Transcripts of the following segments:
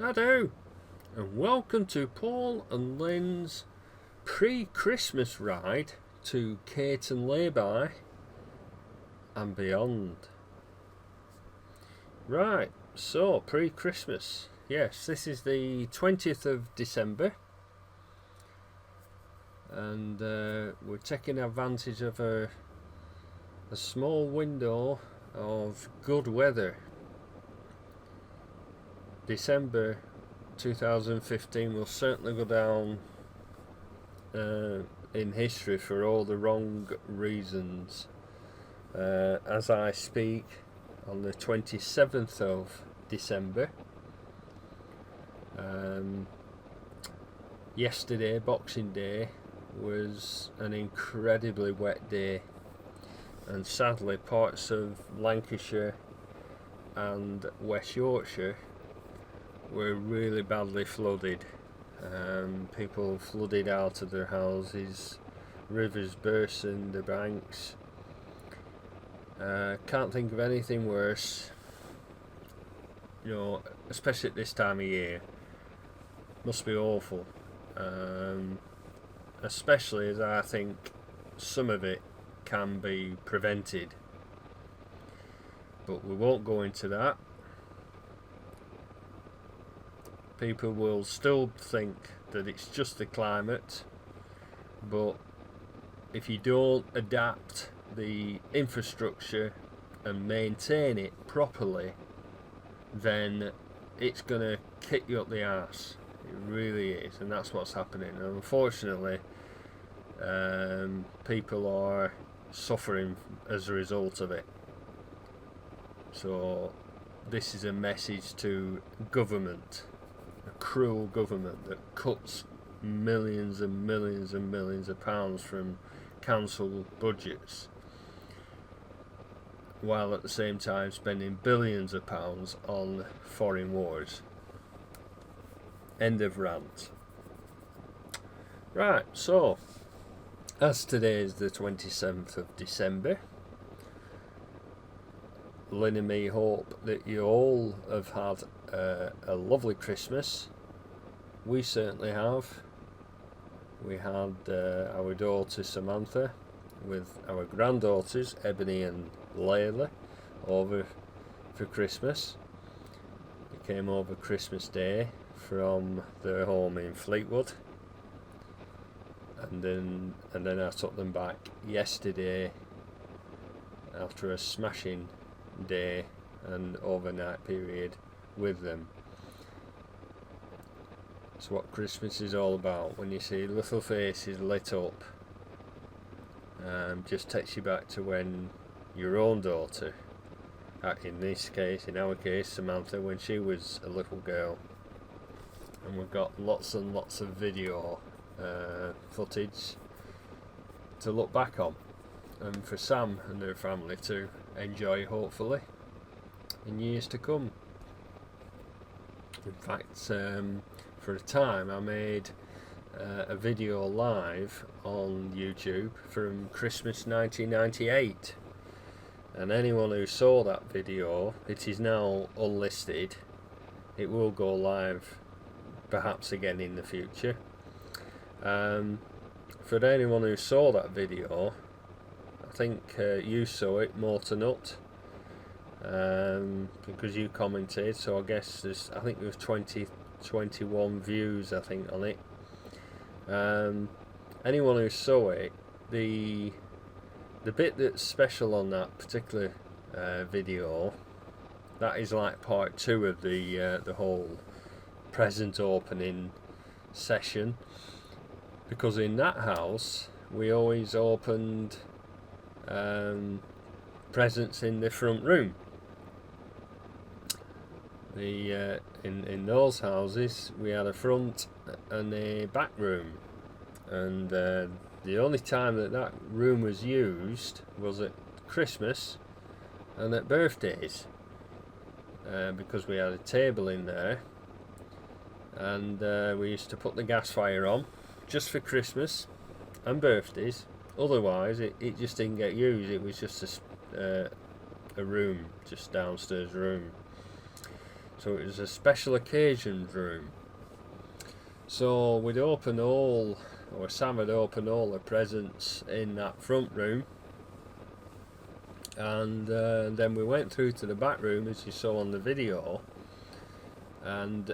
I do, and welcome to Paul and Lynn's pre-Christmas ride to Caton, Layby and beyond. Right, so pre-Christmas. Yes, this is the 20th of December, and we're taking advantage of a small window of good weather. December 2015 will certainly go down in history for all the wrong reasons. As I speak, on the 27th of December, yesterday, Boxing Day, was an incredibly wet day, and sadly parts of Lancashire and West Yorkshire were really badly flooded. People flooded out of their houses, rivers burst in the banks. Can't think of anything worse, especially at this time of year. Must be awful, especially as I think some of it can be prevented, but we won't go into that. People will still think that it's just the climate, but if you don't adapt the infrastructure and maintain it properly, then it's going to kick you up the arse. It really is, and that's what's happening. And unfortunately, people are suffering as a result of it. So this is a message to government, a cruel government that cuts millions and millions and millions of pounds from council budgets, while at the same time spending billions of pounds on foreign wars. End of rant. Right, so as today is the 27th of December, Lynn and me hope that you all have had a lovely Christmas. We certainly have. We had our daughter Samantha with our granddaughters Ebony and Layla over for Christmas. They came over Christmas Day from their home in Fleetwood, and then I took them back yesterday after a smashing day and overnight period with them. It's what Christmas is all about. When you see little faces lit up, just takes you back to when your own daughter, in our case Samantha, when she was a little girl. And we've got lots and lots of video footage to look back on, and for Sam and their family to enjoy, hopefully, in years to come. In fact, for a time I made a video live on YouTube from Christmas 1998, and anyone who saw that video, it is now unlisted. It will go live perhaps again in the future. For anyone who saw that video, I think you saw it more to nut, because you commented, so I guess I think there was 21 views I think on it. Anyone who saw it, the bit that's special on that particular video, that is like part 2 of the whole present opening session, because in that house we always opened presents in the front room. In those houses we had a front and a back room, and the only time that room was used was at Christmas and at birthdays, because we had a table in there, and we used to put the gas fire on just for Christmas and birthdays. Otherwise it just didn't get used. It was just a room, just downstairs room. So it was a special occasions room. So we'd open all, or Sam had opened all the presents in that front room, and then we went through to the back room, as you saw on the video, and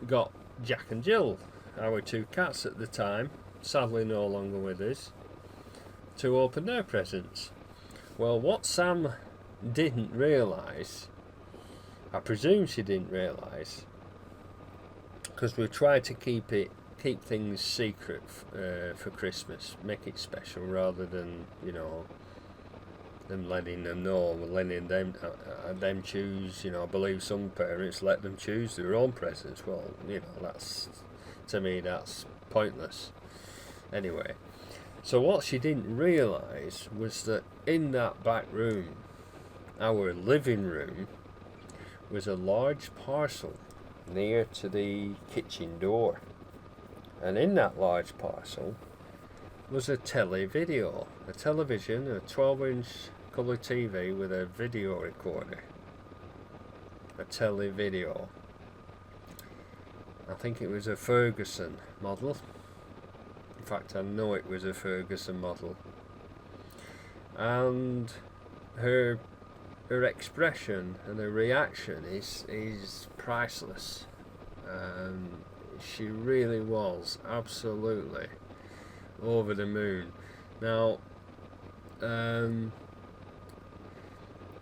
got Jack and Jill, our two cats at the time, sadly no longer with us, to open their presents. Well, what Sam didn't realise, I presume she didn't realise, because we tried to keep things secret for Christmas, make it special, rather than, you know, them letting them know, letting them choose. You know, I believe some parents let them choose their own presents. Well, you know, that's, to me, that's pointless. Anyway, so what she didn't realise was that in that back room, our living room, was a large parcel near to the kitchen door, and in that large parcel was a television, a 12-inch colour TV with a video recorder, a television. I think it was a Ferguson model. In fact, I know it was a Ferguson model, and her expression and her reaction is priceless. She really was absolutely over the moon. Now,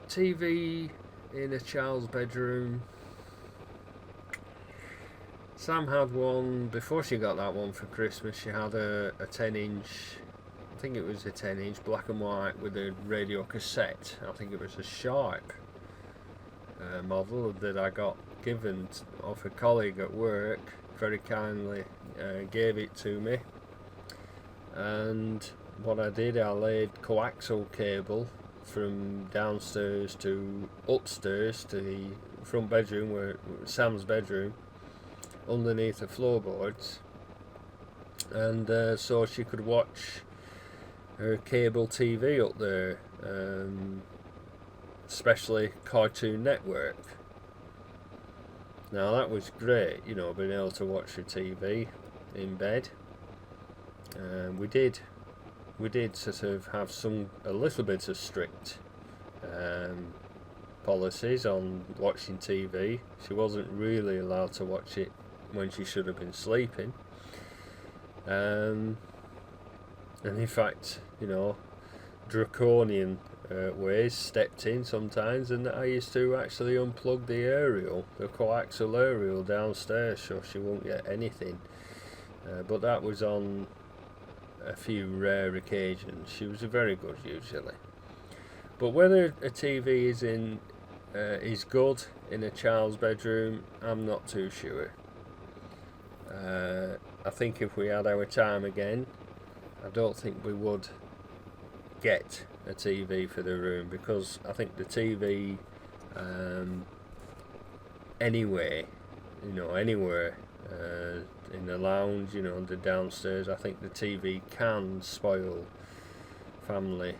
TV in a child's bedroom. Sam had one before she got that one for Christmas. She had a 10-inch, I think it was a 10-inch black and white with a radio cassette. I think it was a Sharp model that I got given off a colleague at work. Very kindly gave it to me, and what I did, I laid coaxial cable from downstairs to upstairs to the front bedroom, where Sam's bedroom, underneath the floorboards, and so she could watch her cable TV up there, especially Cartoon Network. Now that was great, you know, being able to watch your TV in bed. We did sort of have a little bit of strict policies on watching TV. She wasn't really allowed to watch it when she should have been sleeping. And in fact, you know, draconian ways stepped in sometimes, and I used to actually unplug the coaxial aerial downstairs, so she won't get anything. But that was on a few rare occasions. She was very good usually. But whether a TV is good in a child's bedroom, I'm not too sure. I think if we had our time again, I don't think we would get a TV for the room, because I think the TV anywhere in the lounge, you know, the downstairs, I think the TV can spoil family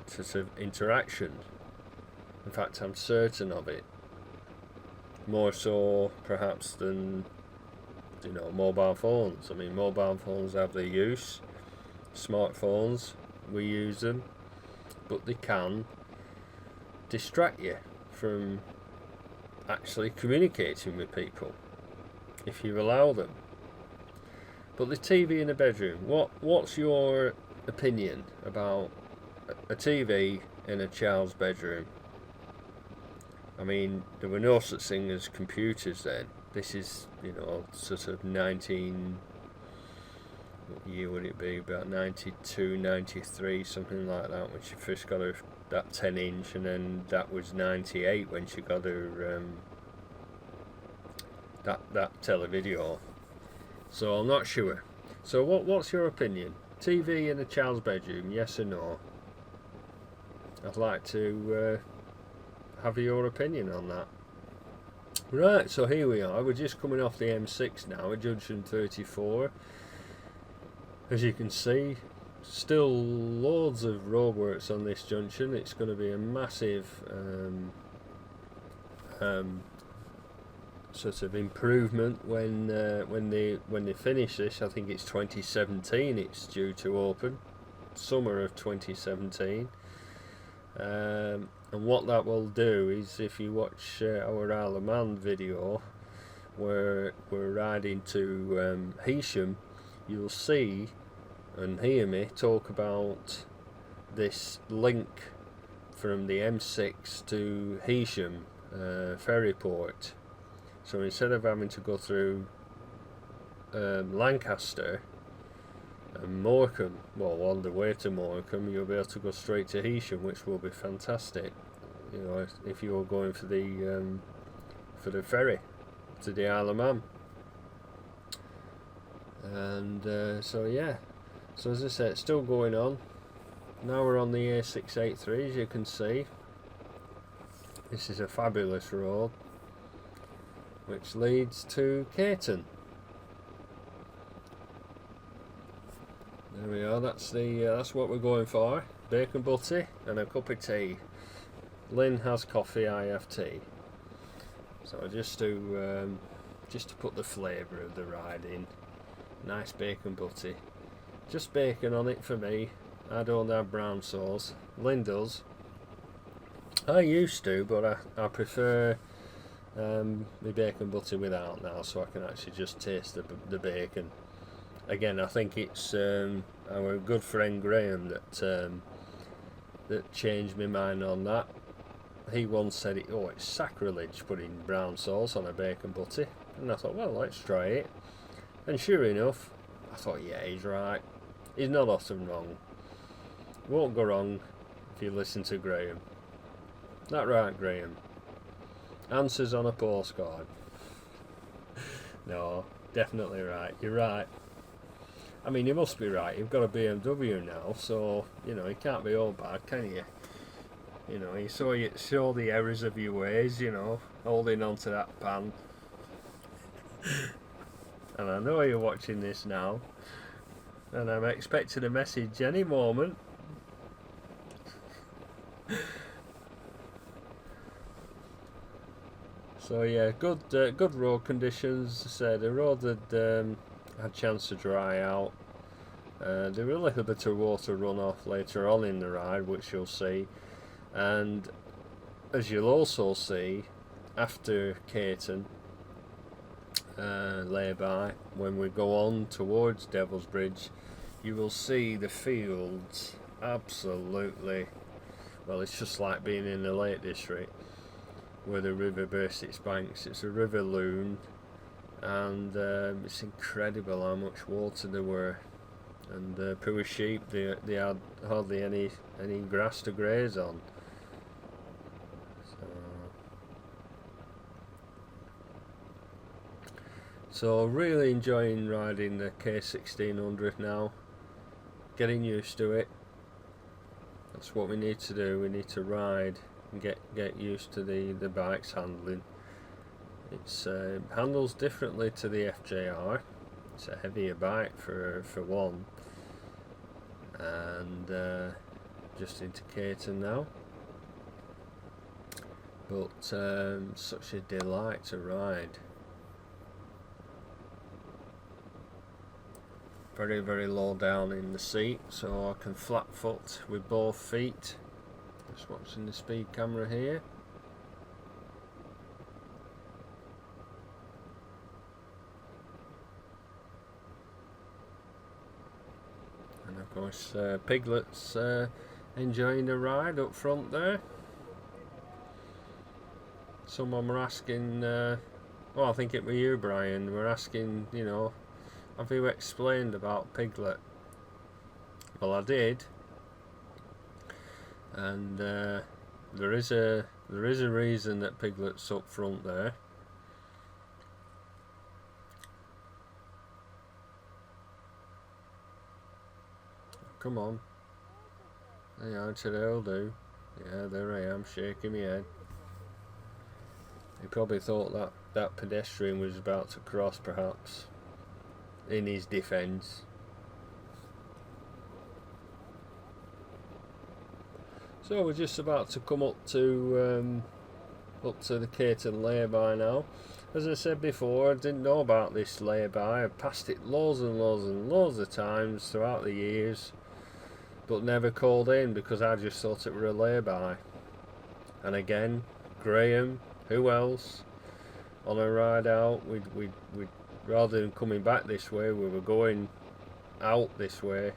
sort of interaction. In fact, I'm certain of it, more so perhaps than, you know, mobile phones. I mean, mobile phones have their use, smartphones, we use them, but they can distract you from actually communicating with people if you allow them. But the TV in the bedroom, what's your opinion about a TV in a child's bedroom? I mean, there were no such thing as computers then. This is, you know, sort of what year would it be? About 92, 93, something like that, when she first got her that 10-inch, and then that was 98 when she got her that television. So I'm not sure. So what's your opinion? TV in a child's bedroom, yes or no? I'd like to have your opinion on that. Right, so here we are. We're just coming off the M6 now at junction 34. As you can see, still loads of roadworks on this junction. It's going to be a massive sort of improvement when they finish this. I think it's 2017. It's due to open, summer of 2017. And what that will do is, if you watch our Isle of Man video where we're riding to Heysham, you'll see and hear me talk about this link from the M6 to Heysham ferry port. So instead of having to go through Lancaster and Morecambe, well, on the way to Morecambe, you'll be able to go straight to Heysham, which will be fantastic. You know, if you were going for the ferry to the Isle of Man. And so yeah, so as I said, it's still going on. Now we're on the A683, as you can see. This is a fabulous road which leads to Caton. There we are. That's what we're going for. Bacon butty and a cup of tea. Lynn has coffee, I have tea. So just to put the flavour of the ride in. Nice bacon butty. Just bacon on it for me. I don't have brown sauce. Lynn does. I used to, but I prefer the bacon butty without now, so I can actually just taste the bacon. Again, I think it's our good friend Graham that changed my mind on that. He once said it's sacrilege putting brown sauce on a bacon butty, and I thought, well, let's try it. And sure enough, I thought, yeah, he's right. He's not often wrong. Won't go wrong if you listen to Graham. That right, Graham? Answers on a postcard. No, definitely right. You're right. I mean, you must be right. You've got a BMW now, so you know you can't be all bad, can you? You know, you saw the errors of your ways. You know, holding on to that pan. And I know you're watching this now, and I'm expecting a message any moment. So yeah, good road conditions. As I said, the road had a chance to dry out. There were a little bit of water runoff later on in the ride, which you'll see, and as you'll also see after Caton, Layby, when we go on towards Devil's Bridge, you will see the fields absolutely. Well, it's just like being in the Lake District, where the river bursts its banks. It's a river loon, and it's incredible how much water there were. And poor sheep, they had hardly any grass to graze on. So really enjoying riding the K1600 now. Getting used to it. That's what we need to do. We need to ride and get used to the bike's handling. It's handles differently to the FJR. It's a heavier bike for one. And just into Caton now. But such a delight to ride. Very, very low down in the seat, so I can flat foot with both feet. Just watching the speed camera here. And of course, Piglet's enjoying the ride up front there. Someone were asking, well, I think it was you, Brian, were asking, you know, have you explained about Piglet? Well, I did, and there is a reason that Piglet's up front there. Come on, yeah, I'll do. Yeah, there I am, shaking my head. He probably thought that pedestrian was about to cross, perhaps. In his defence. So we're just about to come up to up to the Caton Layby now. As I said before, I didn't know about this Layby. I've passed it loads and loads and loads of times throughout the years, but never called in because I just thought it were a Layby. And again, Graham, who else, on a ride out, we'd rather than coming back this way, we were going out this way,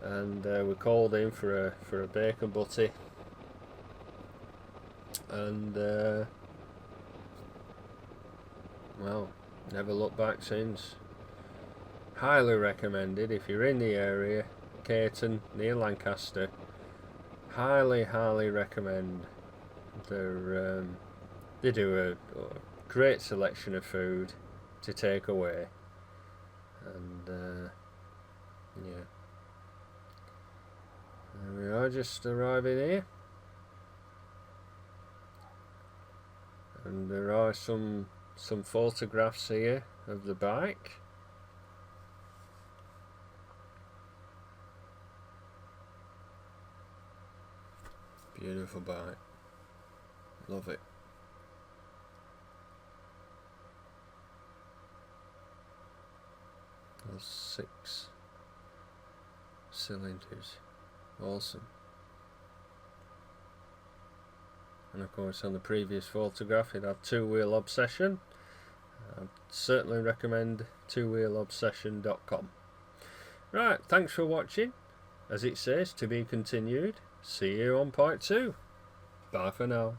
and we called in for a bacon butty, and well, never looked back since. Highly recommended if you're in the area, Caton near Lancaster. Highly recommend. They do a great selection of food to take away, and yeah, there we are, just arriving here, and there are some photographs here of the bike. Beautiful bike, love it. Those 6 cylinders, awesome. And of course on the previous photograph it had 2-wheel obsession. I'd certainly recommend 2wheelobsession.com. Right, thanks for watching. As it says, to be continued. See you on part 2. Bye for now.